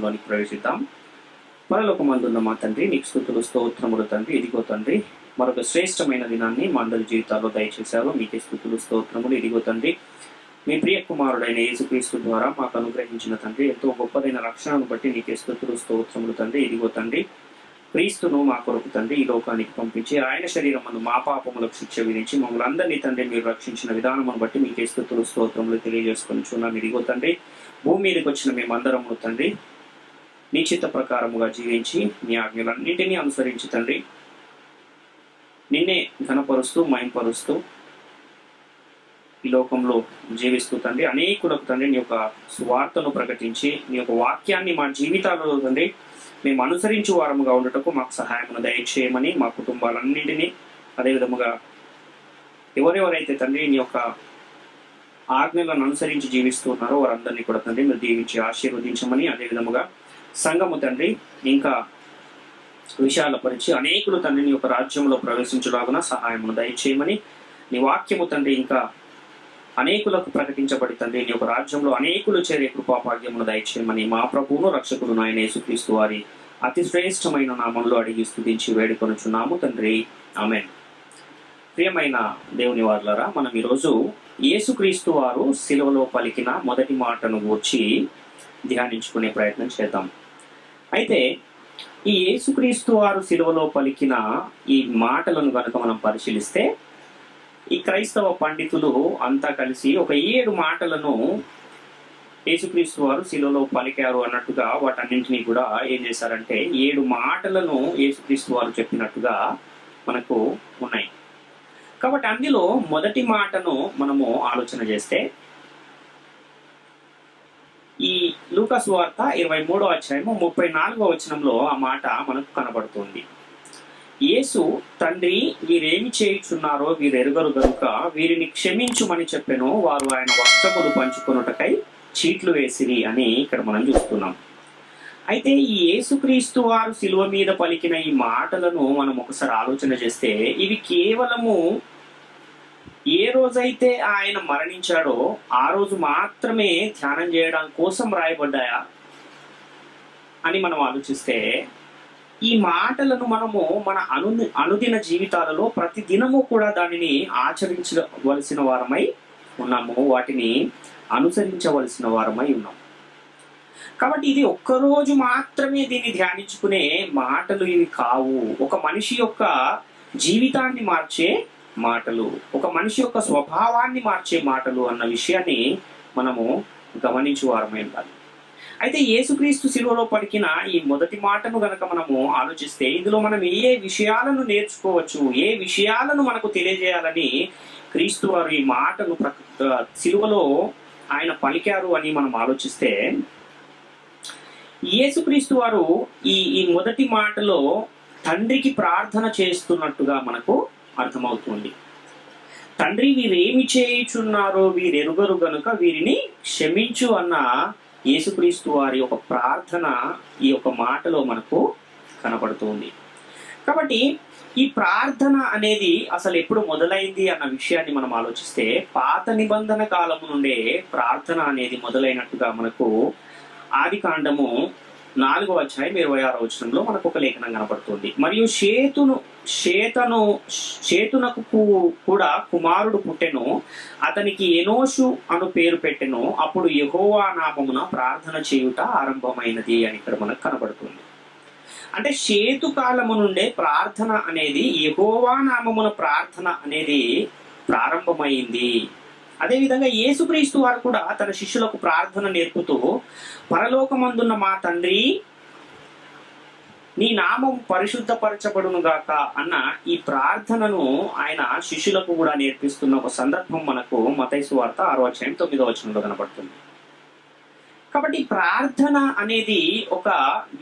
ప్రార్థనలోనికి ప్రవేశిద్దాం. పరలోకమందున్న మా తండ్రి, నీకు స్తుతులు స్తోత్రములు తండ్రి. ఇదిగో తండ్రి, మరొక శ్రేష్టమైన దినాన్ని మా అందరి జీవితాల్లో దయచేశారు. మీకే స్తుతులు స్తోత్రములు. ఇదిగో తండ్రి, మీ ప్రియ కుమారుడైన యేసుక్రీస్తు ద్వారా మాకు అనుగ్రహించిన తండ్రి ఎంతో గొప్పదైన రక్షణను బట్టి నీకే స్తుతులు స్తోత్రములు తండ్రి. ఇదిగో తండ్రి, క్రీస్తును మా కొరకు తండ్రి ఈ లోకానికి పంపించి ఆయన శరీరమును మా పాపములకు శిక్ష విధించి మమ్మల్ని అందరినీ తండ్రి మీరు రక్షించిన విధానమును బట్టి మీకే స్తుతులు స్తోత్రములు తెలియజేసుకొనిచున్నాం. ఇదిగో తండ్రి, భూమి మీదకి వచ్చిన మేమందరము తండ్రి నీ చిత్త ప్రకారముగా జీవించి నీ ఆజ్ఞలన్నింటినీ అనుసరించి తండ్రి నిన్నే ఘనపరుస్తూ మహింపరుస్తూ ఈ లోకంలో జీవిస్తూ తండ్రి అనేకులకు తండ్రి నీ యొక్క సువార్తను ప్రకటించి నీ యొక్క వాక్యాన్ని మా జీవితాలలో తండ్రి మేము అనుసరించు వారముగా ఉండటకు మాకు సహాయమును దయచేయమని, మా కుటుంబాలన్నింటినీ అదేవిధముగా ఎవరెవరైతే తండ్రి నీ యొక్క ఆజ్ఞలను అనుసరించి జీవిస్తున్నారో వారందరినీ కూడా తండ్రి మీరు దీవించి ఆశీర్వదించమని, అదేవిధముగా సంఘము తండ్రి ఇంకా విశాలపరిచి అనేకులు తండ్రి నీ యొక్క రాజ్యంలో ప్రవేశించులాగున సహాయమును దయచేయమని, నీ వాక్యము తండ్రి ఇంకా అనేకులకు ప్రకటించబడి తండ్రి నీ యొక్క రాజ్యంలో అనేకులు చేరే కృపాభాగ్యమును దయచేయమని మా ప్రభువును రక్షకుడు ఆయన యేసుక్రీస్తు వారి అతి శ్రేష్టమైన నామంలో అడిగి స్తుతించి వేడుకొనుచున్నాము తండ్రి, ఆమేన్. ప్రియమైన దేవుని వారలారా, మనం ఈరోజు యేసుక్రీస్తు వారు శిలువలో పలికిన మొదటి మాటను గూర్చి ధ్యానించుకునే ప్రయత్నం చేద్దాం. అయితే ఈ యేసుక్రీస్తు వారు శిలువలో పలికిన ఈ మాటలను కనుక మనం పరిశీలిస్తే ఈ క్రైస్తవ పండితులు అంతా కలిసి ఒక 7 మాటలను యేసుక్రీస్తు వారు శిలువలో పలికారు అన్నట్టుగా వాటన్నింటినీ కూడా ఏం చేశారంటే 7 మాటలను యేసుక్రీస్తు వారు చెప్పినట్టుగా మనకు ఉన్నాయి. కాబట్టి అందులో మొదటి మాటను మనము ఆలోచన చేస్తే ఈ లూకా సువార్త 23వ అధ్యాయము 34వ వచనంలో ఆ మాట మనకు కనబడుతుంది. యేసు, తండ్రి వీరేమి చేయుచున్నారో వీరెరుగరు గనుక వీరిని క్షమించుమని చెప్పెను, వారు ఆయన వస్త్రములు పంచుకొనుటకై చీట్లు వేసిరి అని ఇక్కడ మనం చూస్తున్నాం. అయితే ఈ యేసుక్రీస్తు వారు శిలువ మీద పలికిన ఈ మాటలను మనం ఒకసారి ఆలోచన చేస్తే ఇవి కేవలము ఏ రోజైతే ఆయన మరణించాడో ఆ రోజు మాత్రమే ధ్యానం చేయడం కోసం రాయబడ్డాయా అని మనం ఆలోచిస్తే ఈ మాటలను మనము మన అనుదిన జీవితాలలో ప్రతి దినము కూడా దానిని ఆచరించవలసిన వారమై ఉన్నాము, వాటిని అనుసరించవలసిన వారమై ఉన్నాం. కాబట్టి ఇది ఒక్కరోజు మాత్రమే దీన్ని ధ్యానించుకునే మాటలు ఇవి కావు. ఒక మనిషి యొక్క జీవితాన్ని మార్చే మాటలు, ఒక మనిషి యొక్క స్వభావాన్ని మార్చే మాటలు అన్న విషయాన్ని మనము గమనించు వారమై ఉండాలి. అయితే యేసుక్రీస్తు శిలువలో పలికిన ఈ మొదటి మాటను గనక మనము ఆలోచిస్తే ఇందులో మనం ఏ విషయాలను నేర్చుకోవచ్చు, ఏ విషయాలను మనకు తెలియజేయాలని క్రీస్తు వారు ఈ మాటను శిలువలో ఆయన పలికారు అని మనం ఆలోచిస్తే యేసుక్రీస్తు వారు ఈ మొదటి మాటలో తండ్రికి ప్రార్థన చేస్తున్నట్టుగా మనకు అర్థమవుతుంది. తండ్రి వీరేమి చేయుచున్నారో వీరెరుగరు గనుక వీరిని క్షమించు అన్న యేసుక్రీస్తు వారి యొక్క ప్రార్థన ఈ యొక్క మాటలో మనకు కనబడుతుంది. కాబట్టి ఈ ప్రార్థన అనేది అసలు ఎప్పుడు మొదలైంది అన్న విషయాన్ని మనం ఆలోచిస్తే పాత నిబంధన కాలము నుండే ప్రార్థన అనేది మొదలైనట్టుగా మనకు ఆదికాండము 4వ అధ్యాయం 26వ వచనంలో మనకు ఒక లేఖనం కనబడుతుంది. మరియు షేతునకు కూడా కుమారుడు పుట్టెను, అతనికి ఎనోషు అను పేరు పెట్టెను. అప్పుడు యెహోవా నామమున ప్రార్థన చేయుట ఆరంభమైనది అని ఇక్కడ మనకు కనబడుతుంది. అంటే షేతు కాలము నుండే ప్రార్థన అనేది, యెహోవా నామమున ప్రార్థన అనేది ప్రారంభమైంది. అదేవిధంగా యేసుక్రీస్తు వారు కూడా తన శిష్యులకు ప్రార్థన నేర్పుతూ పరలోకమందున్న మా తండ్రి నీ నామం పరిశుద్ధపరచబడును గాక అన్న ఈ ప్రార్థనను ఆయన శిష్యులకు కూడా నేర్పిస్తున్న ఒక సందర్భం మనకు మత్తయి సువార్త 6వ అధ్యాయం 9వ వచనంలో కనబడుతుంది. కాబట్టి ప్రార్థన అనేది ఒక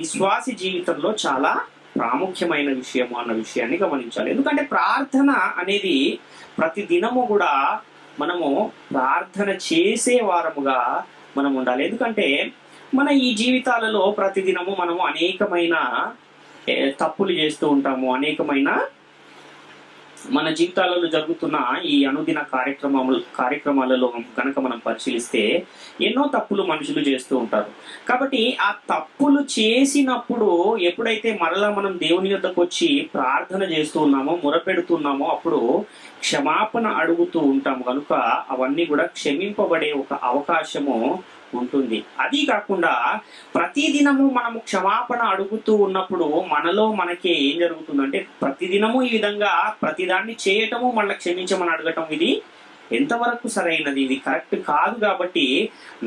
విశ్వాసి జీవితంలో చాలా ప్రాముఖ్యమైన విషయము అన్న విషయాన్ని గమనించాలి. ఎందుకంటే ప్రార్థన అనేది ప్రతి దినము కూడా మనము ప్రార్థన చేసే వారముగా మనం ఉండాలి. ఎందుకంటే మన ఈ జీవితాలలో ప్రతిదినము మనము అనేకమైన తప్పులు చేస్తూ ఉంటాము, అనేకమైన మన జీవితాలలో జరుగుతున్న ఈ అనుదిన కార్యక్రమాలలో కనుక మనం పరిశీలిస్తే ఎన్నో తప్పులు మనుషులు చేస్తూ ఉంటారు. కాబట్టి ఆ తప్పులు చేసినప్పుడు ఎప్పుడైతే మరలా మనం దేవుని యొద్దకు వచ్చి ప్రార్థన చేస్తూ ఉన్నామో, మొరపెడుతున్నామో, అప్పుడు క్షమాపణ అడుగుతూ ఉంటాము కనుక అవన్నీ కూడా క్షమింపబడే ఒక అవకాశము ఉంటుంది. అది కాకుండా ప్రతిదినము మనము క్షమాపణ అడుగుతూ ఉన్నప్పుడు మనలో మనకి ఏం జరుగుతుందంటే, ప్రతిదినము ఈ విధంగా ప్రతిదాన్ని చేయటము మళ్ళీ క్షమించమని అడగటం, ఇది ఎంతవరకు సరైనది? ఇది కరెక్ట్ కాదు. కాబట్టి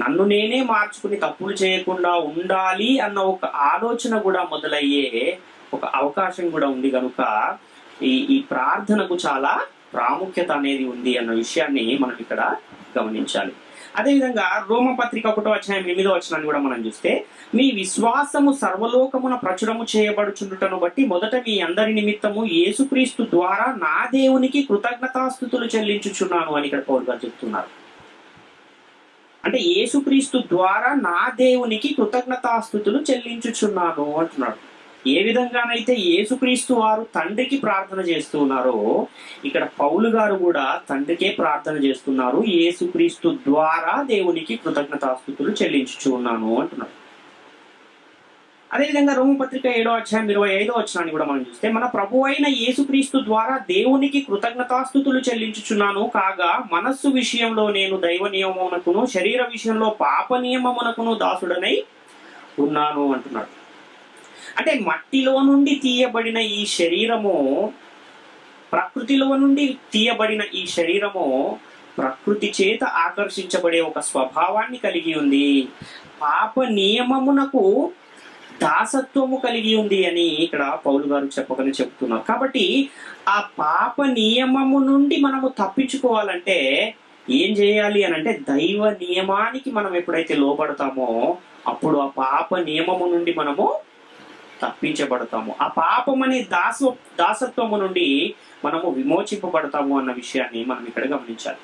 నన్ను నేనే మార్చుకుని తప్పులు చేయకుండా ఉండాలి అన్న ఒక ఆలోచన కూడా మొదలయ్యే ఒక అవకాశం కూడా ఉంది. కనుక ఈ ప్రార్థనకు చాలా ప్రాముఖ్యత అనేది ఉంది అన్న విషయాన్ని మనం ఇక్కడ గమనించాలి. అదేవిధంగా రోమపత్రిక 1:8 కూడా మనం చూస్తే, మీ విశ్వాసము సర్వలోకమున ప్రచురము చేయబడుచుండుటను బట్టి మొదట మీ అందరి నిమిత్తము యేసుక్రీస్తు ద్వారా నా దేవునికి కృతజ్ఞతాస్తుతులు చెల్లించుచున్నాను అని ఇక్కడ పౌలు గారు చెప్తున్నారు. అంటే యేసుక్రీస్తు ద్వారా నా దేవునికి కృతజ్ఞతాస్తుతులు చెల్లించుచున్నాను అంటున్నాడు. ఏ విధంగానైతే యేసుక్రీస్తు వారు తండ్రికి ప్రార్థన చేస్తూ ఉన్నారో, ఇక్కడ పౌలు గారు కూడా తండ్రికే ప్రార్థన చేస్తున్నారు. యేసుక్రీస్తు ద్వారా దేవునికి కృతజ్ఞతాస్తుతులు చెల్లించుచు ఉన్నాను అంటున్నారు. అదేవిధంగా రోమపత్రిక 7:25 కూడా మనం చూస్తే, మన ప్రభు అయిన యేసుక్రీస్తు ద్వారా దేవునికి కృతజ్ఞతాస్తుతులు చెల్లించుచున్నాను, కాగా మనస్సు విషయంలో నేను దైవ నియమమునకును శరీర విషయంలో పాప నియమమునకును దాసుడనై ఉన్నాను అంటున్నాడు. అంటే మట్టిలో నుండి తీయబడిన ఈ శరీరము, ప్రకృతిలో నుండి తీయబడిన ఈ శరీరము ప్రకృతి చేత ఆకర్షించబడే ఒక స్వభావాన్ని కలిగి ఉంది. పాప నియమమునకు దాసత్వము కలిగి ఉంది అని ఇక్కడ పౌలు గారు చెప్పకనే చెప్తున్నారు. కాబట్టి ఆ పాప నియమము నుండి మనము తప్పించుకోవాలంటే ఏం చేయాలి అని అంటే, దైవ నియమానికి మనం ఎప్పుడైతే లోబడతామో అప్పుడు ఆ పాప నియమము నుండి మనము తప్పించబడతాము. ఆ పాపం అనే దాసత్వము నుండి మనము విమోచింపబడతాము అన్న విషయాన్ని మనం ఇక్కడ గమనించాలి.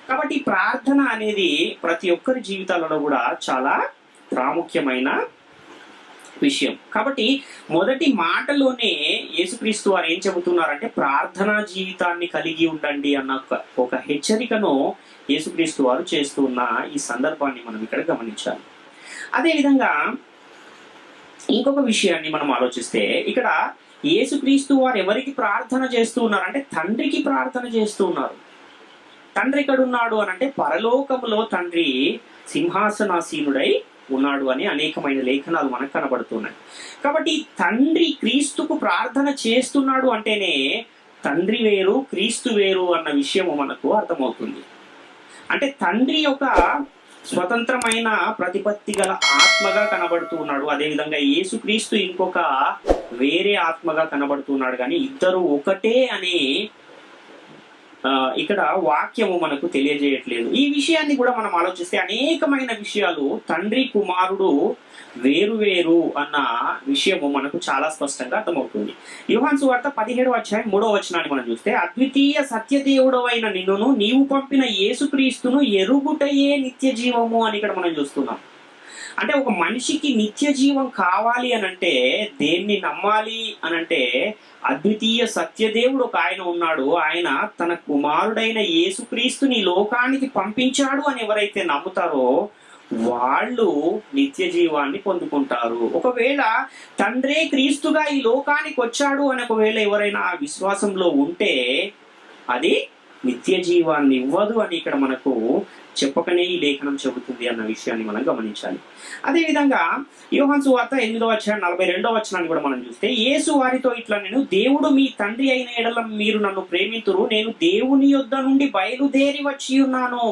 కాబట్టి ప్రార్థన అనేది ప్రతి ఒక్కరి జీవితాలలో కూడా చాలా ప్రాముఖ్యమైన విషయం. కాబట్టి మొదటి మాటలోనే యేసుక్రీస్తు వారు ఏం చెబుతున్నారంటే, ప్రార్థనా జీవితాన్ని కలిగి ఉండండి అన్న ఒక హెచ్చరికను యేసుక్రీస్తు వారు చేస్తూ ఉన్న ఈ సందర్భాన్ని మనం ఇక్కడ గమనించాలి. అదేవిధంగా ఇంకొక విషయాన్ని మనం ఆలోచిస్తే, ఇక్కడ యేసుక్రీస్తు వారు ఎవరికి ప్రార్థన చేస్తూ ఉన్నారు అంటే తండ్రికి ప్రార్థన చేస్తూ ఉన్నారు. తండ్రి ఎక్కడున్నాడు అని అంటే, పరలోకములో తండ్రి సింహాసనాసీనుడై ఉన్నాడు అని అనేకమైన లేఖనాలు మనకు కనబడుతున్నాయి. కాబట్టి తండ్రి క్రీస్తుకు ప్రార్థన చేస్తున్నాడు అంటేనే తండ్రి వేరు క్రీస్తు వేరు అన్న విషయము మనకు అర్థమవుతుంది. అంటే తండ్రి యొక్క స్వతంత్రమైన ప్రతిపత్తి గల ఆత్మగా కనబడుతూ ఉన్నాడు. అదేవిధంగా యేసుక్రీస్తు ఇంకొక వేరే ఆత్మగా కనబడుతున్నాడు. కానీ ఇద్దరు ఒకటే అని ఇక్కడ వాక్యము మనకు తెలియజేయట్లేదు. ఈ విషయాన్ని కూడా మనం ఆలోచిస్తే అనేకమైన విషయాలు తండ్రి కుమారుడు వేరు వేరు అన్న విషయము మనకు చాలా స్పష్టంగా అర్థమవుతుంది. యోహాను సువార్త 17:3 మనం చూస్తే, అద్వితీయ సత్యదేవుడవైన నిన్నును నీవు పంపిన యేసుక్రీస్తును ఎరుగుటయే నిత్య జీవము అని ఇక్కడ మనం చూస్తున్నాం. అంటే ఒక మనిషికి నిత్య జీవం కావాలి అనంటే దేన్ని నమ్మాలి అనంటే, అద్వితీయ సత్యదేవుడు ఒక ఆయన ఉన్నాడు, ఆయన తన కుమారుడైన యేసుక్రీస్తుని లోకానికి పంపించాడు అని ఎవరైతే నమ్ముతారో వాళ్ళు నిత్య జీవాన్ని పొందుకుంటారు. ఒకవేళ తండ్రే క్రీస్తుగా ఈ లోకానికి వచ్చాడు అని ఒకవేళ ఎవరైనా ఆ విశ్వాసంలో ఉంటే అది నిత్య జీవాన్ని ఇవ్వదు అని ఇక్కడ మనకు చెప్పకనే ఈ లేఖనం చెబుతుంది అన్న విషయాన్ని మనం గమనించాలి. అదేవిధంగా యోహాను సువార్త 8:42 కూడా మనం చూస్తే, యేసు వారితో ఇట్లా, నేను దేవుడు మీ తండ్రి అయిన ఎడల మీరు నన్ను ప్రేమింతురు, నేను దేవుని యొద్ద నుండి బయలుదేరి వచ్చి ఉన్నాను,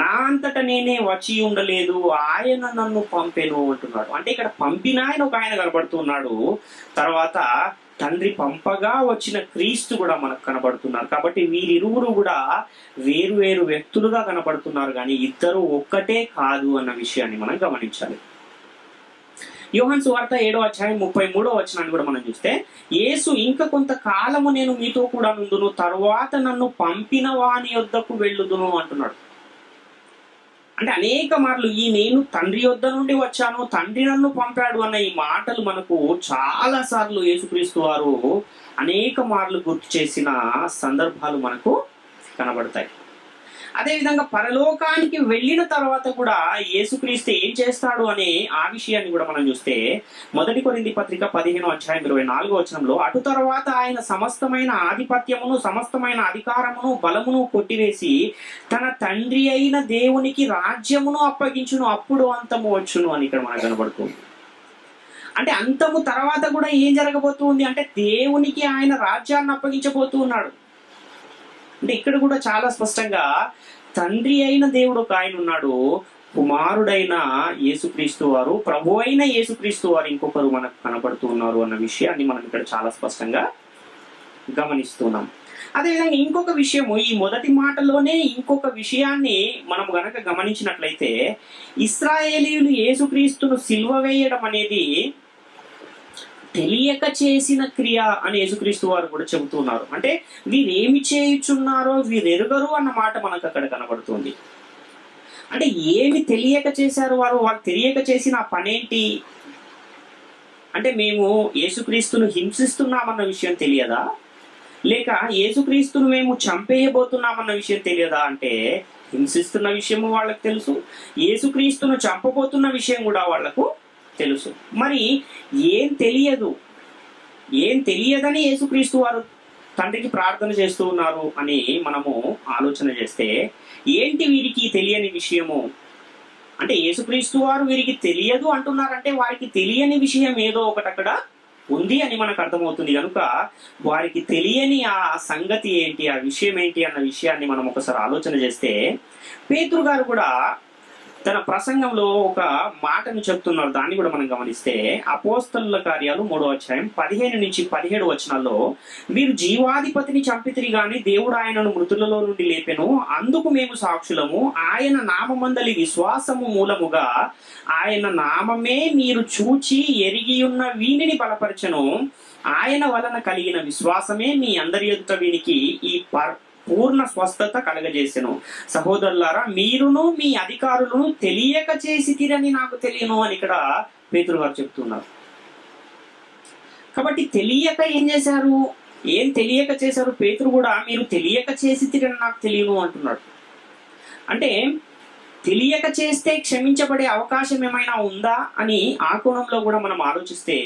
నా అంతట నేనే వచ్చి ఉండలేదు, ఆయన నన్ను పంపెను అంటున్నాడు. అంటే ఇక్కడ పంపిన ఆయన ఒక ఆయన కనబడుతున్నాడు, తర్వాత తండ్రి పంపగా వచ్చిన క్రీస్తు కూడా మనకు కనబడుతున్నారు. కాబట్టి వీరిరువురు కూడా వేరు వేరు వ్యక్తులుగా కనబడుతున్నారు, కానీ ఇద్దరు ఒక్కటే కాదు అన్న విషయాన్ని మనం గమనించాలి. యోహాను సువార్త 7:33 కూడా మనం చూస్తే, యేసు ఇంకా కొంతకాలము నేను మీతో కూడా నుండును, తరువాత నన్ను పంపిన వాని యొద్దకు వెళ్ళుదును అంటున్నాడు. అంటే అనేక మార్లు ఈ నేను తండ్రి యొద్ద నుండి వచ్చాను, తండ్రి నన్ను పంపాడు అన్న ఈ మాటలు మనకు చాలా సార్లు యేసుక్రీస్తు వారు అనేక మార్లు గుర్తు చేసిన సందర్భాలు మనకు కనబడతాయి. అదేవిధంగా పరలోకానికి వెళ్ళిన తర్వాత కూడా యేసుక్రీస్తు ఏం చేస్తాడు అనే ఆ విషయాన్ని కూడా మనం చూస్తే 1 కొరింథీ పత్రిక 15:24 అటు తర్వాత ఆయన సమస్తమైన ఆధిపత్యమును, సమస్తమైన అధికారమును, బలమును కొట్టివేసి తన తండ్రి అయిన దేవునికి రాజ్యమును అప్పగించును, అప్పుడు అంతము వచ్చును అని ఇక్కడ మనకు కనబడుతుంది. అంటే అంతము తర్వాత కూడా ఏం జరగబోతుంది అంటే దేవునికి ఆయన రాజ్యాన్ని అప్పగించబోతూ ఉన్నాడు. అంటే ఇక్కడ కూడా చాలా స్పష్టంగా తండ్రి అయిన దేవుడు ఒక ఆయన ఉన్నాడు, కుమారుడైన యేసుక్రీస్తు వారు, ప్రభు అయిన యేసుక్రీస్తు వారు ఇంకొకరు మనకు కనబడుతూ ఉన్నారు అన్న విషయాన్ని మనం ఇక్కడ చాలా స్పష్టంగా గమనిస్తున్నాం. అదేవిధంగా ఇంకొక విషయము, ఈ మొదటి మాటలోనే ఇంకొక విషయాన్ని మనం గనక గమనించినట్లయితే, ఇశ్రాయేలీయులు యేసుక్రీస్తును సిలువ వేయడం అనేది తెలియక చేసిన క్రియ అని యేసుక్రీస్తు వారు కూడా చెబుతున్నారు. అంటే వీరేమి చేయుచున్నారో వీరెరుగరు అన్న మాట మనకు అక్కడ కనబడుతుంది. అంటే ఏమి తెలియక చేశారు వారు తెలియక చేసిన పనేంటి అంటే, మేము యేసుక్రీస్తును హింసిస్తున్నామన్న విషయం తెలియదా, లేక యేసుక్రీస్తును మేము చంపేయబోతున్నామన్న విషయం తెలియదా అంటే, హింసిస్తున్న విషయము వాళ్ళకు తెలుసు, యేసుక్రీస్తును చంపబోతున్న విషయం కూడా వాళ్లకు తెలుసు. మరి ఏం తెలియదని యేసుక్రీస్తు వారు తండ్రికి ప్రార్థన చేస్తూ ఉన్నారు అని మనము ఆలోచన చేస్తే, ఏంటి వీరికి తెలియని విషయము అంటే, యేసుక్రీస్తు వారు వీరికి తెలియదు అంటున్నారంటే వారికి తెలియని విషయం ఏదో ఒకటి అక్కడ ఉంది అని మనకు అర్థమవుతుంది. కనుక వారికి తెలియని ఆ సంగతి ఏంటి, ఆ విషయం ఏంటి అన్న విషయాన్ని మనం ఒకసారి ఆలోచన చేస్తే, పేతురు గారు కూడా తన ప్రసంగంలో ఒక మాటను చెప్తున్నారు. దాన్ని కూడా మనం గమనిస్తే అపోస్తలుల కార్యాలు 3:15-17 మీరు జీవాధిపతిని చంపితిరి గాని దేవుడు ఆయనను మృతులలో నుండి లేపెను, అందుకు మేము సాక్షులము. ఆయన నామమందలి విశ్వాసము మూలముగా ఆయన నామమే మీరు చూచి ఎరిగియున్న వీనిని బలపరచను, ఆయన వలన కలిగిన విశ్వాసమే మీ అందరి ఎదుట వీనికి ఈ పూర్ణ స్వస్థత కలగజేసెను. సహోదరులారా, మీరును మీ అధికారులను తెలియక చేసి తీరని నాకు తెలియను అని ఇక్కడ పేతురు గారు చెప్తున్నారు. కాబట్టి తెలియక ఏం తెలియక చేశారు పేతురు కూడా, మీరు తెలియక చేసి తీరని నాకు తెలియను అంటున్నాడు. అంటే తెలియక చేస్తే క్షమించబడే అవకాశం ఏమైనా ఉందా అని ఆ కోణంలో కూడా మనం ఆలోచిస్తే,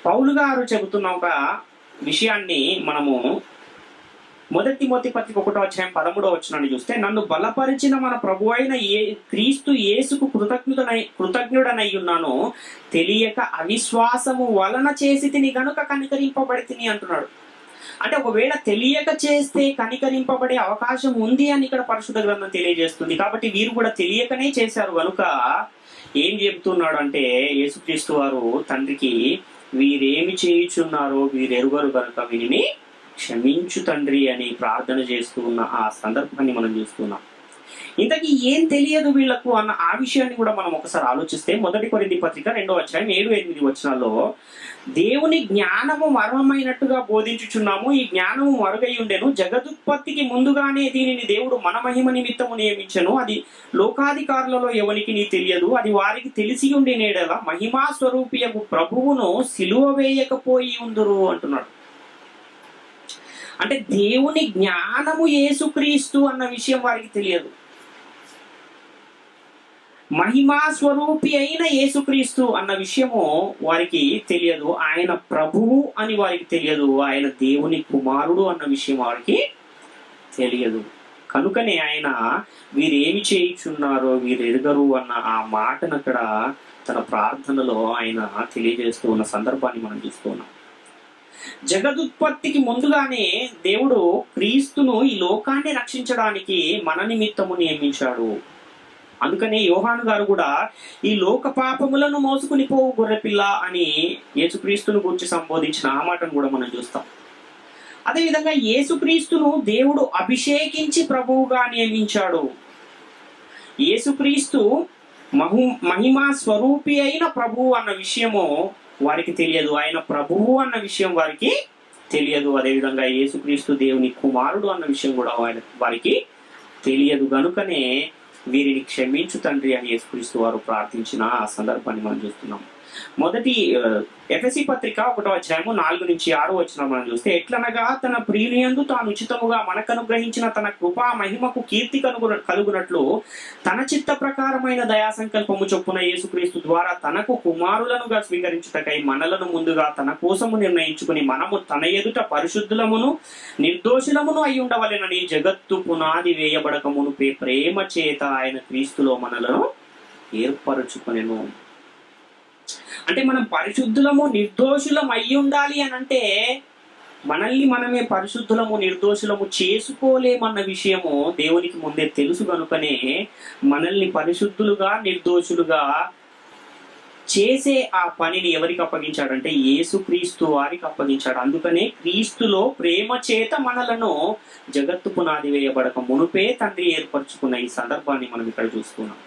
పౌలు గారు చెబుతున్న ఒక విషయాన్ని మనము 1 తిమోతి పత్రిక 1:13 చూస్తే, నన్ను బలపరిచిన మన ప్రభు అయిన క్రీస్తు యేసుకు కృతజ్ఞుడనై ఉన్నాను, తెలియక అవిశ్వాసము వలన చేసి తిని గనుక కనికరింపబడి తిని అంటున్నాడు. అంటే ఒకవేళ తెలియక చేస్తే కనికరింపబడే అవకాశం ఉంది అని ఇక్కడ పరిశుద్ధ గ్రంథం తెలియజేస్తుంది. కాబట్టి వీరు కూడా తెలియకనే చేశారు కనుక ఏం చెబుతున్నాడు అంటే, యేసుక్రీస్తు వారు తండ్రికి వీరేమి చేయుచున్నారో వీరెరుగరు కనుక వీరిని క్షమించు తండ్రి అని ప్రార్థన చేస్తూ ఉన్న ఆ సందర్భాన్ని మనం చూస్తున్నాం. ఇంతకీ ఏం తెలియదు వీళ్లకు అన్న ఆ విషయాన్ని కూడా మనం ఒకసారి ఆలోచిస్తే 1 కొరింథీ పత్రిక 2:7-8 దేవుని జ్ఞానము మర్మమైనట్టుగా బోధించుచున్నాము, ఈ జ్ఞానము మరుగై ఉండెను, జగదుత్పత్తికి ముందుగానే దీనిని దేవుడు మన మహిమ నిమిత్తము నియమించెను, అది లోకాధికారులలో ఎవరికి నీ తెలియదు, అది వారికి తెలిసి ఉండి నేడల మహిమా స్వరూపియగు ప్రభువును సిలువ వేయకపోయి ఉందురు అంటున్నాడు. అంటే దేవుని జ్ఞానము యేసుక్రీస్తు అన్న విషయం వారికి తెలియదు, మహిమా స్వరూపి అయిన యేసుక్రీస్తు అన్న విషయము వారికి తెలియదు, ఆయన ప్రభువు అని వారికి తెలియదు, ఆయన దేవుని కుమారుడు అన్న విషయం వారికి తెలియదు. కనుకనే ఆయన వీరేమి చేయుచున్నారో వీరెరుగరు అన్న ఆ మాటను అక్కడ తన ప్రార్థనలో ఆయన తెలియజేస్తూ ఉన్న సందర్భాన్ని మనం చూస్తున్నాం. జగదుత్పత్తికి ముందుగానే దేవుడు క్రీస్తును ఈ లోకాన్ని రక్షించడానికి మన నిమిత్తము నియమించాడు. అందుకనే యోహాను గారు కూడా ఈ లోక పాపములను మోసుకుని పోవు గొర్రెపిల్ల అని యేసుక్రీస్తును గురించి సంబోధించిన ఆ మాటను కూడా మనం చూస్తాం. అదేవిధంగా యేసుక్రీస్తును దేవుడు అభిషేకించి ప్రభువుగా నియమించాడు. యేసుక్రీస్తు మహిమా స్వరూపి అయిన ప్రభువు అన్న విషయము వారికి తెలియదు, ఆయన ప్రభువు అన్న విషయం వారికి తెలియదు. అదేవిధంగా యేసుక్రీస్తు దేవుని కుమారుడు అన్న విషయం కూడా వారికి తెలియదు. కనుకనే వీరిని క్షమించు తండ్రి అని యేసుక్రీస్తు వారు ప్రార్థించిన ఆ సందర్భాన్ని మనం చూస్తున్నాం. మొదటి ఎఫెసీ పత్రిక 1వ అధ్యాయము 4-6 మనం చూస్తే, ఎట్లనగా తన ప్రియునియందు తాను ఉచితముగా మనకు అనుగ్రహించిన తన కృపా మహిమకు కీర్తి కలుగునట్లు తన చిత్త ప్రకారమైన దయా సంకల్పము చొప్పున యేసుక్రీస్తు ద్వారా తనకు కుమారులనుగా స్వీకరించుటకై మనలను ముందుగా తన కోసము నిర్ణయించుకుని మనము తన ఎదుట పరిశుద్ధులమును నిర్దోషులమును అయి ఉండవలెనని జగత్తు పునాది వేయబడక మునుపే ప్రేమ చేత ఆయన క్రీస్తులో మనలను ఏర్పరచుకొనెను. అంటే మనం పరిశుద్ధులము నిర్దోషులం అయి ఉండాలి అని అంటే మనల్ని మనమే పరిశుద్ధులము నిర్దోషులము చేసుకోలేమన్న విషయము దేవునికి ముందే తెలుసు కనుకనే మనల్ని పరిశుద్ధులుగా నిర్దోషులుగా చేసే ఆ పనిని ఎవరికి అప్పగించాడంటే యేసుక్రీస్తు వారికి అప్పగించాడు. అందుకనే క్రీస్తులో ప్రేమ చేత మనలను జగత్తు పునాది వేయబడక మునుపే తండ్రి ఏర్పరచుకున్న ఈ సందర్భాన్ని మనం ఇక్కడ చూస్తున్నాం.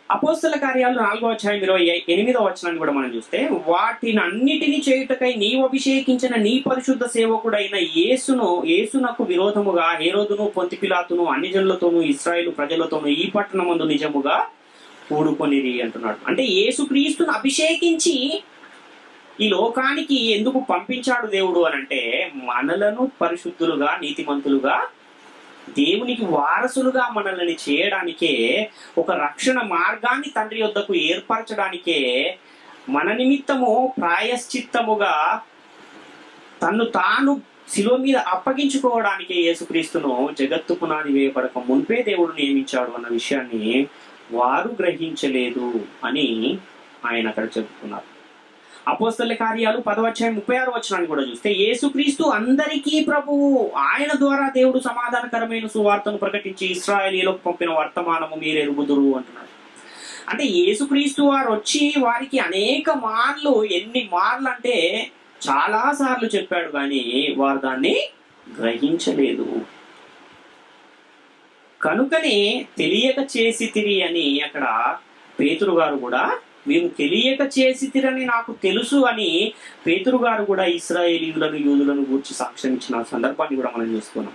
అపోస్తల కార్యాలు 4వ అధ్యాయం 28వ వచనాన్ని కూడా మనం చూస్తే, వాటిని అన్నిటినీ చేయుటకై నీవు అభిషేకించిన నీ పరిశుద్ధ సేవకుడైన యేసునకు విరోధముగా హేరోదును పొంతి పిలాతును అన్ని జనులతోనూ ఇశ్రాయేలు ప్రజలతోనూ ఈ పట్టణమందు నిజముగా కూడుకొనిరి అంటున్నాడు. అంటే యేసుక్రీస్తును అభిషేకించి ఈ లోకానికి ఎందుకు పంపించాడు దేవుడు అని అంటే, మనలను పరిశుద్ధులుగా నీతిమంతులుగా దేవునికి వారసులుగా మనల్ని చేయడానికే, ఒక రక్షణ మార్గాన్ని తండ్రి యొద్దకు ఏర్పరచడానికే, మన నిమిత్తము ప్రాయశ్చిత్తముగా తన్ను తాను శిలువ మీద అప్పగించుకోవడానికే యేసుక్రీస్తును జగత్తు పునాది వేయబడక మున్పే దేవుడు నియమించాడు అన్న విషయాన్ని వారు గ్రహించలేదు అని ఆయన అక్కడ చెబుతున్నారు. అపోస్తల కార్యాలు 10వ అధ్యాయం 36వ వచనాన్ని కూడా చూస్తే, యేసుక్రీస్తు అందరికీ ప్రభువు, ఆయన ద్వారా దేవుడు సమాధానకరమైన సువార్తను ప్రకటించి ఇశ్రాయేలీయులకు పంపిన వర్తమానము మీరెరుగుదురు అంటున్నారు. అంటే యేసుక్రీస్తు వారు వచ్చి వారికి అనేక మార్లు, ఎన్ని మార్లు అంటే చాలా సార్లు చెప్పాడు, కానీ వారు దాన్ని గ్రహించలేదు. కనుకనే తెలియక చేసితిరి అని అక్కడ పేతురు గారు కూడా, మేము తెలియక చేసితిరని నాకు తెలుసు అని పేతురు గారు కూడా ఇశ్రాయేలీయులను యూదులను గూర్చి సాక్ష్యం ఇచ్చిన సందర్భాన్ని కూడా మనం చూస్తున్నాం.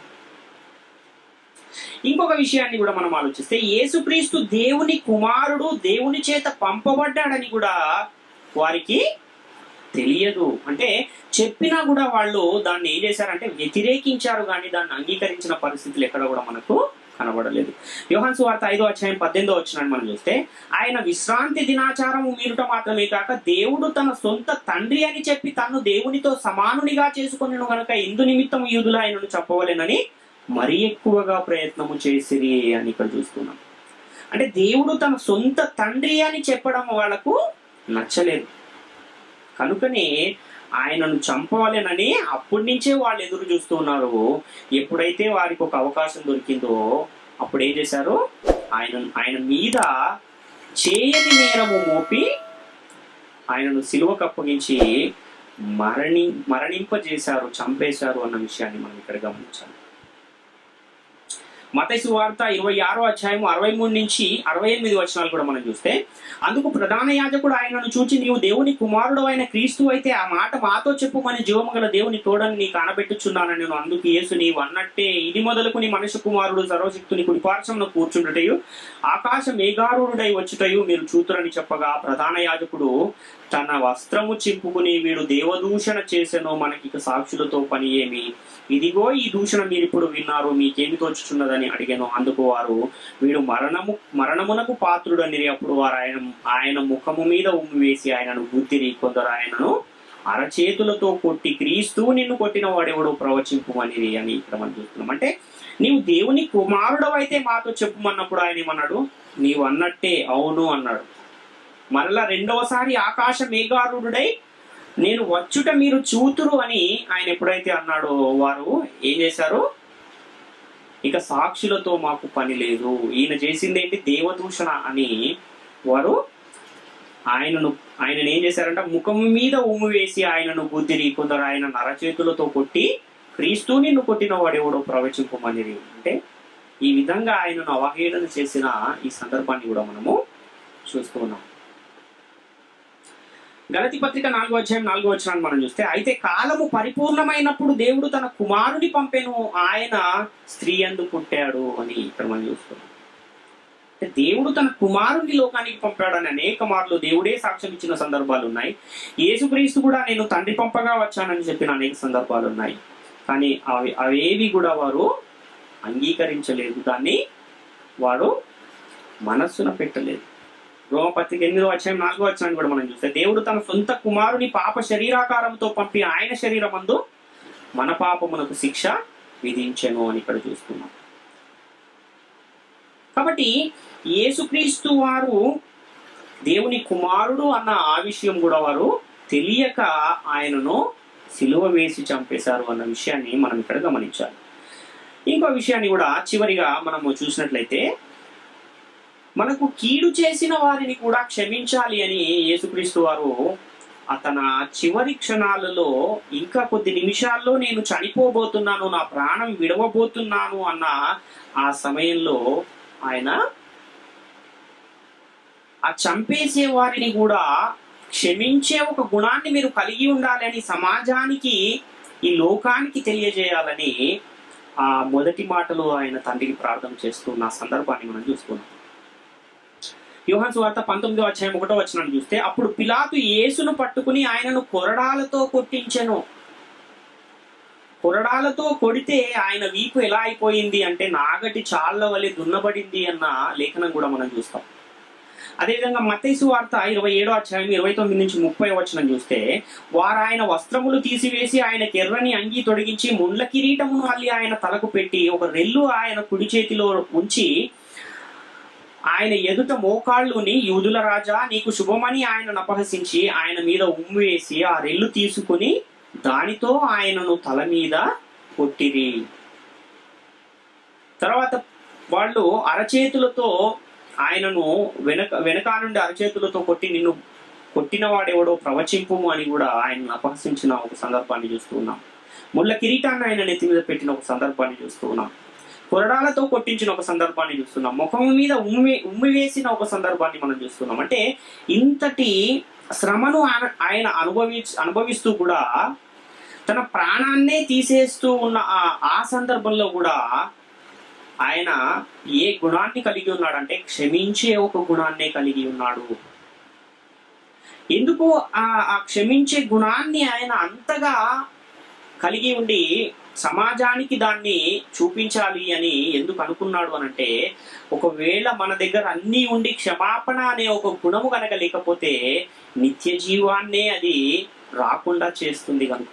ఇంకొక విషయాన్ని కూడా మనం ఆలోచిస్తే, యేసుక్రీస్తు దేవుని కుమారుడు, దేవుని చేత పంపబడ్డాడని కూడా వారికి తెలియదు. అంటే చెప్పినా కూడా వాళ్ళు దాన్ని ఏం చేశారంటే వ్యతిరేకించారు, కానీ దాన్ని అంగీకరించిన పరిస్థితులు ఎక్కడ కూడా మనకు కనబడలేదు. యోహాను సువార్త 5వ అధ్యాయం 18వ వచనాన్ని మనం చూస్తే, ఆయన విశ్రాంతి దినాచారము మీరుట మాత్రమే కాక దేవుడు తన సొంత తండ్రి అని చెప్పి తన్ను దేవునితో సమానునిగా చేసుకొనెను గనుక ఇందు నిమిత్తం యూదులు ఆయనను చెప్పవలెనని మరీ ఎక్కువగా ప్రయత్నము చేసిరి అని ఇక్కడ చూస్తున్నాం. అంటే దేవుడు తన సొంత తండ్రి అని చెప్పడం వాళ్ళకు నచ్చలేదు, కనుకనే ఆయనను చంపవాలేనని అప్పటి నుంచే వాళ్ళు ఎదురు చూస్తూ ఉన్నారు. ఎప్పుడైతే వారికి ఒక అవకాశం దొరికిందో అప్పుడు ఏం చేశారు, ఆయన మీద చేయని నేరము మోపి ఆయనను సిలువకు అప్పగించి మరణింపజేశారు, చంపేశారు అన్న విషయాన్ని మనం ఇక్కడ గమనించాలి. మత్తయి సువార్త 26వ అధ్యాయం 63-68 వచనాలు కూడా మనం చూస్తే, అందుకు ప్రధాన యాజకుడు ఆయనను చూచి, నీవు దేవుని కుమారుడు అయిన క్రీస్తు అయితే ఆ మాట మాతో చెప్పుమని జీవము గల దేవుని తోడని నీకు ఆనబెట్టుచున్నానని నేను. అందుకు యేసు, నీవు అన్నట్టే ఇది మొదలుకుని మనుష్య కుమారుడు సర్వశక్తుని కుడిపార్శ్వమున కూర్చుండుటయు ఆకాశ మేఘారూఢుడై వచ్చుటయు మీరు చూతురని చెప్పగా, ప్రధాన యాజకుడు తన వస్త్రము చింపుకుని, వీడు దేవదూషణ చేసెను, మనకి సాక్షులతో పని ఏమి, ఇదిగో ఈ దూషణ మీరు ఇప్పుడు విన్నారు, మీకేమి తోచుచున్నదని అడిగాను. అందుకు వారు, వీడు మరణమునకు పాత్రుడని. అప్పుడు వారు ఆయన ముఖము మీద ఉమ్మి వేసి ఆయనను గుద్దిరి. కొందరు ఆయనను అరచేతులతో కొట్టి, క్రీస్తు నిన్ను కొట్టిన వాడెవడో ప్రవచింపుమని అని ఇక్కడ మనం చూస్తున్నాం. అంటే నీవు దేవుని కుమారుడవైతే మాతో చెప్పుమన్నప్పుడు ఆయన ఏమన్నాడు, నీవు అన్నట్టే అవును అన్నాడు. మరలా రెండవసారి ఆకాశ మేఘారూఢుడై నేను వచ్చుట మీరు చూతురు అని ఆయన ఎప్పుడైతే అన్నాడో, వారు ఏం చేశారు, ఇక సాక్షులతో మాకు పని లేదు, ఈయన చేసింది ఏంటి దేవదూషణ అని వారు ఆయనను ఏం చేశారంటే ముఖము మీద ఉమ్ము వేసి ఆయనను గుద్దిరి. కొందరు ఆయన నరచేతులతో కొట్టి, క్రీస్తు నిన్ను కొట్టిన వాడెవడో ప్రవచింపమని. అంటే ఈ విధంగా ఆయనను అవహేళన చేసిన ఈ సందర్భాన్ని కూడా మనము చూస్తూ ఉన్నాం. గలతీ పత్రిక 4వ అధ్యాయం 4వ వచనాన్ని మనం చూస్తే, అయితే కాలము పరిపూర్ణమైనప్పుడు దేవుడు తన కుమారుని పంపెను, ఆయన స్త్రీ యందు పుట్టాడు అని ఇక్కడ మనం చూస్తున్నాం. దేవుడు తన కుమారుని లోకానికి పంపాడని అనేక మార్లు దేవుడే సాక్ష్యం ఇచ్చిన సందర్భాలు ఉన్నాయి. యేసుక్రీస్తు కూడా నేను తండ్రి పంపగా వచ్చానని చెప్పిన అనేక సందర్భాలు ఉన్నాయి. కానీ అవేవి కూడా వారు అంగీకరించలేదు, దాన్ని వారు మనస్సున పెట్టలేదు. రోమపత్రిక 8:4 కూడా మనం చూస్తే దేవుడు తన సొంత కుమారుని పాప శరీరాకారంతో పంపి ఆయన శరీరమందు మన పాపమునకు శిక్ష విధించెను అని ఇక్కడ చూస్తున్నాం. కాబట్టి యేసుక్రీస్తు వారు దేవుని కుమారుడు అన్న ఆ విషయం కూడా వారు తెలియక ఆయనను సిలువ వేసి చంపేశారు అన్న విషయాన్ని మనం ఇక్కడ గమనించాలి. ఇంకో విషయాన్ని కూడా చివరిగా మనము చూసినట్లయితే, మనకు కీడు చేసిన వారిని కూడా క్షమించాలి అని యేసుక్రీస్తు వారు తన చివరి క్షణాలలో ఇంకా కొద్ది నిమిషాల్లో నేను చనిపోబోతున్నాను, నా ప్రాణం విడవబోతున్నాను అన్న ఆ సమయంలో ఆయన ఆ చంపేసే వారిని కూడా క్షమించే ఒక గుణాన్ని మీరు కలిగి ఉండాలి అని సమాజానికి, ఈ లోకానికి తెలియజేయాలని ఆ మొదటి మాటలు ఆయన తండ్రికి ప్రార్థన చేస్తున్న సందర్భాన్ని మనం చూస్తున్నాం. యోహాను సువార్త 19:1 చూస్తే, అప్పుడు పిలాతు యేసును పట్టుకుని ఆయనను కొరడాలతో కొట్టించెను. కొరడాలతో కొడితే ఆయన వీపు ఎలా అయిపోయింది అంటే నాగటి చాళ్ల వలె దున్నబడింది అన్న లేఖనం కూడా మనం చూస్తాం. అదేవిధంగా మత్తయి సువార్త 27:29-30 చూస్తే, వారు ఆయన వస్త్రములు తీసివేసి ఆయనకి ఎర్రని అంగీ తొడిగించి ముండ్ల కిరీటమును అల్లి ఆయన తలకు పెట్టి ఒక రెల్లు ఆయన కుడి చేతిలో ఉంచి ఆయన ఎదుట మోకాళ్ళుని, యూదుల రాజా నీకు శుభమని ఆయనను అపహసించి ఆయన మీద ఉమ్ము వేసి ఆ రెల్లు తీసుకుని దానితో ఆయనను తల మీద కొట్టిరి. తర్వాత వాళ్ళు అరచేతులతో ఆయనను వెనక నుండి అరచేతులతో కొట్టి, నిన్ను కొట్టిన వాడెవడో ప్రవచింపుము అని కూడా ఆయనను అపహసించిన ఒక సందర్భాన్ని చూస్తూ ఉన్నాం. ముళ్ళ కిరీటాన్ని ఆయన నెత్తి మీద పెట్టిన ఒక సందర్భాన్ని చూస్తూ ఉన్నాం. కొరడాలతో కొట్టించిన ఒక సందర్భాన్ని చూస్తున్నాం. ముఖం మీద ఉమ్మి వేసిన ఒక సందర్భాన్ని మనం చూస్తున్నాం. అంటే ఇంతటి శ్రమను ఆయన అనుభవిస్తూ కూడా తన ప్రాణాన్నే తీసేస్తూ ఉన్న ఆ సందర్భంలో కూడా ఆయన ఏ గుణాన్ని కలిగి ఉన్నాడంటే క్షమించే ఒక గుణాన్నే కలిగి ఉన్నాడు. ఎందుకు ఆ క్షమించే గుణాన్ని ఆయన అంతగా కలిగి ఉండి సమాజానికి దాన్ని చూపించాలి అని ఎందుకు అనుకున్నాడు అనంటే, ఒకవేళ మన దగ్గర అన్నీ ఉండి క్షమాపణ అనే ఒక గుణము కనుక లేకపోతే నిత్య జీవాన్నే అది రాకుండా చేస్తుంది కనుక.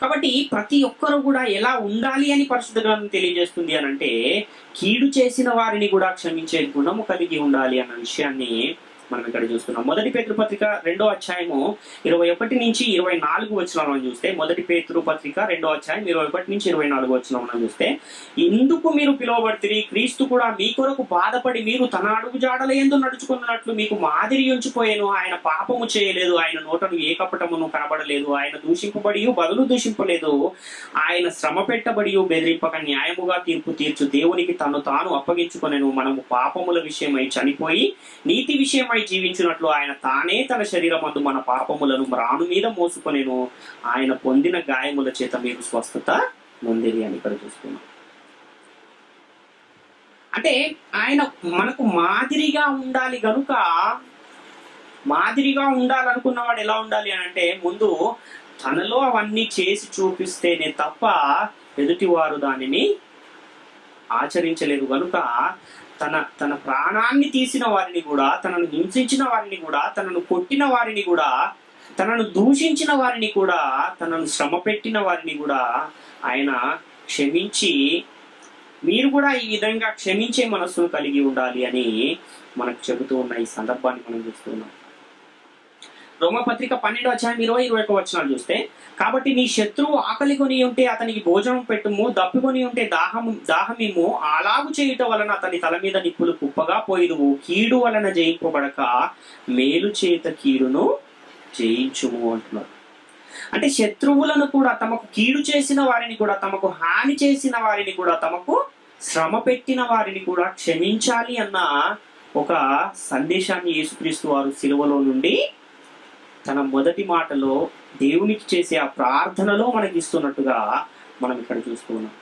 కాబట్టి ప్రతి ఒక్కరు కూడా ఎలా ఉండాలి అని పరిశుద్ధ గ్రంథం తెలియజేస్తుంది అనంటే, కీడు చేసిన వారిని కూడా క్షమించే గుణము కలిగి ఉండాలి అన్న విషయాన్ని మనం ఇక్కడ చూస్తున్నాం. మొదటి పేతురు పత్రిక 2:21-24 మనం చూస్తే, మొదటి పేతురు పత్రిక 2:21-24 మనం చూస్తే, ఇందుకు మీరు పిలువబడితిరి, క్రీస్తు కూడా మీ కొరకు బాధపడి మీరు తన అడుగు జాడల యందు నడుచుకున్నట్లు మీకు మాదిరి ఉంచిపోయాను. ఆయన పాపము చేయలేదు, ఆయన నోటను ఏ కపటమును కనబడలేదు, ఆయన దూషింపబడి బదులు దూషింపలేదు, ఆయన శ్రమ పెట్టబడి బెదిరింపక న్యాయముగా తీర్పు తీర్చు దేవునికి తను తాను అప్పగించుకొనెను. మనము పాపముల విషయమై చనిపోయి నీతి విషయమై జీవించినట్లు ఆయన తానే తన శరీరమందు మన పాపములను మ్రాను మీద మోసుకొనెను. ఆయన పొందిన గాయముల చేత మీరు స్వస్థత నొందిరి అని ఇక్కడ చూస్తున్నాం. అంటే ఆయన మనకు మాదిరిగా ఉండాలి గనుక, మాదిరిగా ఉండాలనుకున్నవాడు ఎలా ఉండాలి అని అంటే, ముందు తనలో అవన్నీ చేసి చూపిస్తేనే తప్ప ఎదుటివారు దానిని ఆచరించలేదు గనుక తన ప్రాణాన్ని తీసిన వారిని కూడా, తనను హింసించిన వారిని కూడా, తనను కొట్టిన వారిని కూడా, తనను దూషించిన వారిని కూడా, తనను శ్రమ పెట్టిన వారిని కూడా ఆయన క్షమించి, మీరు కూడా ఈ విధంగా క్షమించే మనస్సును కలిగి ఉండాలి అని మనకు చెబుతూ ఉన్న ఈ సందర్భాన్ని మనం చూస్తున్నాం. రోమపత్రిక 12:20-21 చూస్తే, కాబట్టి నీ శత్రువు ఆకలి కొని ఉంటే అతనికి భోజనం పెట్టుము, దప్పికొని ఉంటే దాహమిమ్ము, అలాగు చేయుట వలన అతని తల మీద నిప్పులు కుప్పగా పోయిదువు, కీడు వలన జయింపబడక మేలు చేత కీడును జయించుము అంటున్నారు. అంటే శత్రువులను కూడా, తమకు కీడు చేసిన వారిని కూడా, తమకు హాని చేసిన వారిని కూడా, తమకు శ్రమ పెట్టిన వారిని కూడా క్షమించాలి అన్న ఒక సందేశాన్ని యేసుక్రీస్తు వారు సిలువలో నుండి తన మొదటి మాటలో దేవునికి చేసే ఆ ప్రార్థనలో మనకి ఇస్తున్నట్టుగా మనం ఇక్కడ చూస్తున్నాం.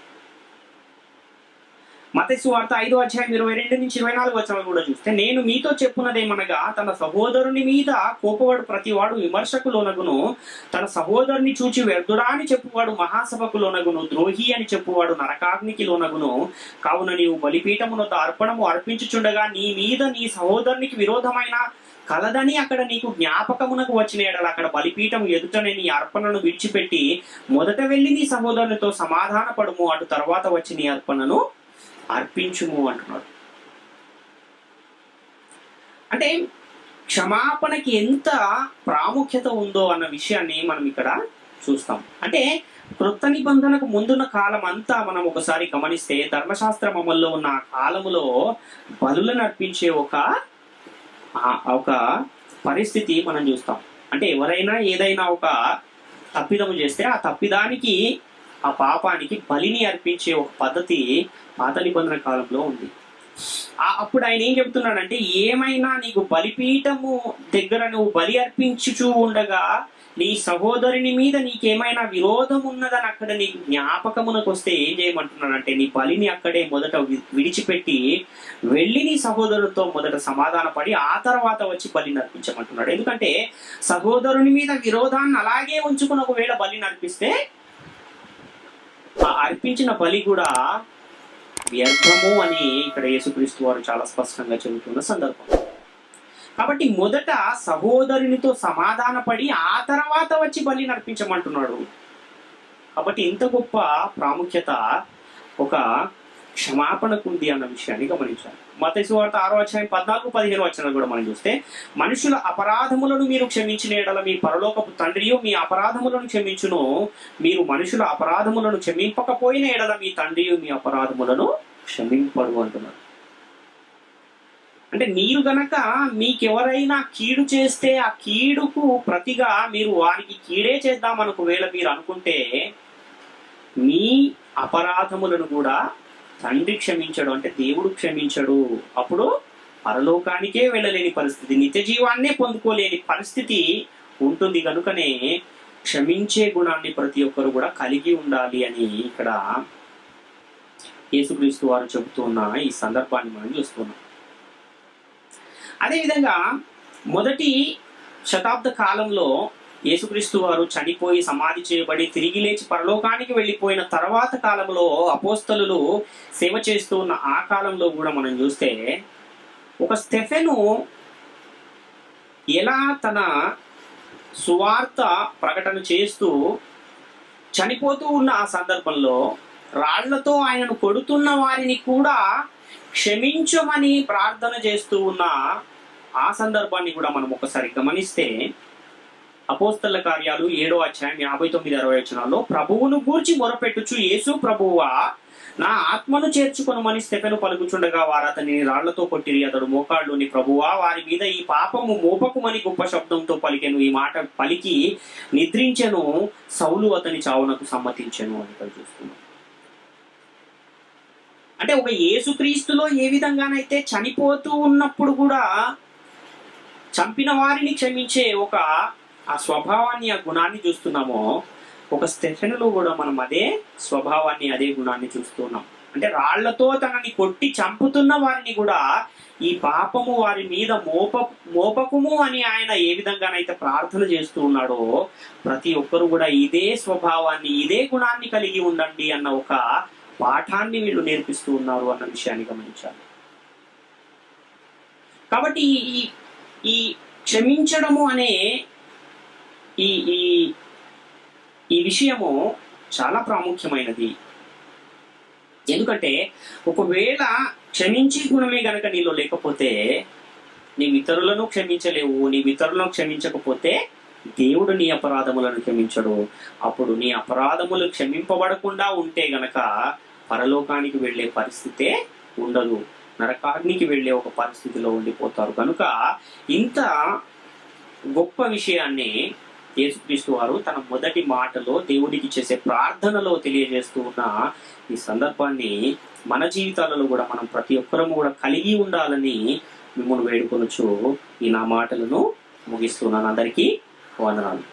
మత్తయి సువార్త 5:22-24 కూడా చూస్తే, నేను మీతో చెప్పున్నదేమనగా, తన సహోదరుని మీద కోపవాడు ప్రతివాడు విమర్శకు లోనగును, తన సహోదరుని చూచి వ్యర్థుడా అని చెప్పువాడు మహాసభకు లోనగును, ద్రోహి అని చెప్పువాడు నరకాగ్నికి లోనగును. కావున నీవు బలిపీఠమునొద్ద అర్పణము అర్పించుచుండగా నీ మీద నీ సహోదరునికి విరోధమైన కలదని అక్కడ నీకు జ్ఞాపకమునకు వచ్చిన ఎడల, అక్కడ బలిపీఠం ఎదుటనే నీ అర్పణను విడిచిపెట్టి మొదట వెళ్ళి నీ సహోదరునితో సమాధాన పడుము, అటు తర్వాత వచ్చి నీ అర్పణను అర్పించుము అంటున్నాడు. అంటే క్షమాపణకి ఎంత ప్రాముఖ్యత ఉందో అన్న విషయాన్ని మనం ఇక్కడ చూస్తాం. అంటే క్రొత్త నిబంధనకు ముందున్న కాలం అంతా మనం ఒకసారి గమనిస్తే, ధర్మశాస్త్రం అమల్లో ఉన్న ఆ కాలములో బలులను అర్పించే ఒక పరిస్థితి మనం చూస్తాం. అంటే ఎవరైనా ఏదైనా ఒక తప్పిదము చేస్తే ఆ తప్పిదానికి, ఆ పాపానికి బలిని అర్పించే ఒక పద్ధతి పాత నిబంధన కాలంలో ఉంది. అప్పుడు ఆయన ఏం చెప్తున్నాడంటే, ఏమైనా నీకు బలిపీఠము దగ్గర నువ్వు బలి అర్పించుచూ ఉండగా నీ సహోదరుని మీద నీకేమైనా విరోధం ఉన్నదని అక్కడ నీకు జ్ఞాపకమునకు వస్తే ఏం చేయమంటున్నాడంటే, నీ బలిని అక్కడే మొదట విడిచిపెట్టి వెళ్ళి నీ సహోదరునితో మొదట సమాధాన పడి ఆ తర్వాత వచ్చి బలిని అర్పించమంటున్నాడు. ఎందుకంటే సహోదరుని మీద విరోధాన్ని అలాగే ఉంచుకుని ఒకవేళ బలిని అర్పిస్తే ఆ అర్పించిన బలి కూడా వ్యర్థము అని ఇక్కడ యేసుక్రీస్తు వారు చాలా స్పష్టంగా చెబుతున్న సందర్భం. కాబట్టి మొదట సహోదరునితో సమాధాన పడి ఆ తర్వాత వచ్చి బలి నర్పించమంటున్నాడు. కాబట్టి ఇంత గొప్ప ప్రాముఖ్యత ఒక క్షమాపణకు ఉంది అన్న విషయాన్ని గమనించాలి. మత్తయి సువార్త 6:14-15 కూడా మనం చూస్తే, మనుషుల అపరాధములను మీరు క్షమించిన ఎడల మీ పరలోకపు తండ్రియు మీ అపరాధములను క్షమించును, మీరు మనుషుల అపరాధములను క్షమింపకపోయిన ఎడల మీ తండ్రియు మీ అపరాధములను క్షమింపడు అంటున్నారు. అంటే మీరు గనక మీకెవరైనా కీడు చేస్తే ఆ కీడుకు ప్రతిగా మీరు వారికి కీడే చేద్దామని ఒకవేళ మీరు అనుకుంటే, మీ అపరాధములను కూడా తండ్రి క్షమించడు, అంటే దేవుడు క్షమించడు. అప్పుడు పరలోకానికే వెళ్ళలేని పరిస్థితి, నిత్య జీవాన్నే పొందుకోలేని పరిస్థితి ఉంటుంది. కనుకనే క్షమించే గుణాన్ని ప్రతి ఒక్కరు కూడా కలిగి ఉండాలి అని ఇక్కడ యేసుక్రీస్తు వారు చెబుతున్న ఈ సందర్భాన్ని మనం చూస్తున్నాం. అదేవిధంగా మొదటి శతాబ్ద కాలంలో యేసుక్రీస్తు వారు చనిపోయి సమాధి చేయబడి తిరిగి లేచి పరలోకానికి వెళ్ళిపోయిన తర్వాత కాలంలో అపోస్తలులు సేవ చేస్తూ ఉన్న ఆ కాలంలో కూడా మనం చూస్తే, ఒక స్టెఫెను ఎలా తన సువార్త ప్రకటన చేస్తూ చనిపోతూ ఉన్న ఆ సందర్భంలో రాళ్లతో ఆయనను కొడుతున్న వారిని కూడా క్షమించమని ప్రార్థన చేస్తూ ఉన్న ఆ సందర్భాన్ని కూడా మనం ఒకసారి గమనిస్తే, అపోస్తల కార్యాలు 7:59-60 ప్రభువును గూర్చి మొరపెట్టుచు, యేసు ప్రభువా నా ఆత్మను చేర్చుకొనుమని స్టెఫెను పలుకుచుండగా వారు అతనిని రాళ్లతో కొట్టిరి. అతడు మోకాళ్ళుని, ప్రభువా వారి మీద ఈ పాపము మోపకుమని గొప్ప శబ్దంతో పలికెను. ఈ మాట పలికి నిద్రించెను. సౌలు అతని చావునకు సమ్మతించెను అని ఇక్కడ చూస్తున్నాం. అంటే ఒక యేసుక్రీస్తులో ఏ విధంగానైతే చనిపోతూ ఉన్నప్పుడు కూడా చంపిన వారిని క్షమించే ఒక ఆ స్వభావాన్ని, ఆ గుణాన్ని చూస్తున్నామో, ఒక స్టెఫెనులో కూడా మనం అదే స్వభావాన్ని, అదే గుణాన్ని చూస్తున్నాం. అంటే రాళ్లతో తనని కొట్టి చంపుతున్న వారిని కూడా ఈ పాపము వారి మీద మోపకుము అని ఆయన ఏ విధంగానైతే ప్రార్థన చేస్తూ ఉన్నాడో, ప్రతి ఒక్కరు కూడా ఇదే స్వభావాన్ని, ఇదే గుణాన్ని కలిగి ఉండండి అన్న ఒక పాఠాన్ని వీళ్ళు నేర్పిస్తూ ఉన్నారు అన్న విషయాన్ని గమనించాలి. కాబట్టి ఈ క్షమించడము అనే ఈ ఈ విషయము చాలా ప్రాముఖ్యమైనది. ఎందుకంటే ఒకవేళ క్షమించే గుణమే గనక నీలో లేకపోతే నీవు ఇతరులను క్షమించలేవు. నీవు ఇతరులను క్షమించకపోతే దేవుడు నీ అపరాధములను క్షమించడు. అప్పుడు నీ అపరాధములు క్షమింపబడకుండా ఉంటే గనక పరలోకానికి వెళ్ళే పరిస్థితే ఉండదు, నరకాగ్నికి వెళ్ళే ఒక పరిస్థితిలో ఉండిపోతారు. కనుక ఇంత గొప్ప విషయాన్ని యేసుక్రీస్తు వారు తన మొదటి మాటలో దేవుడికి చేసే ప్రార్థనలో తెలియజేస్తూ ఉన్న ఈ సందర్భాన్ని మన జీవితాలలో కూడా మనం ప్రతి ఒక్కరము కూడా కలిగి ఉండాలని మిమ్మల్ని వేడుకొనొచ్చు ఈ నా మాటలను ముగిస్తున్నాను. అందరికీ వందనాలు.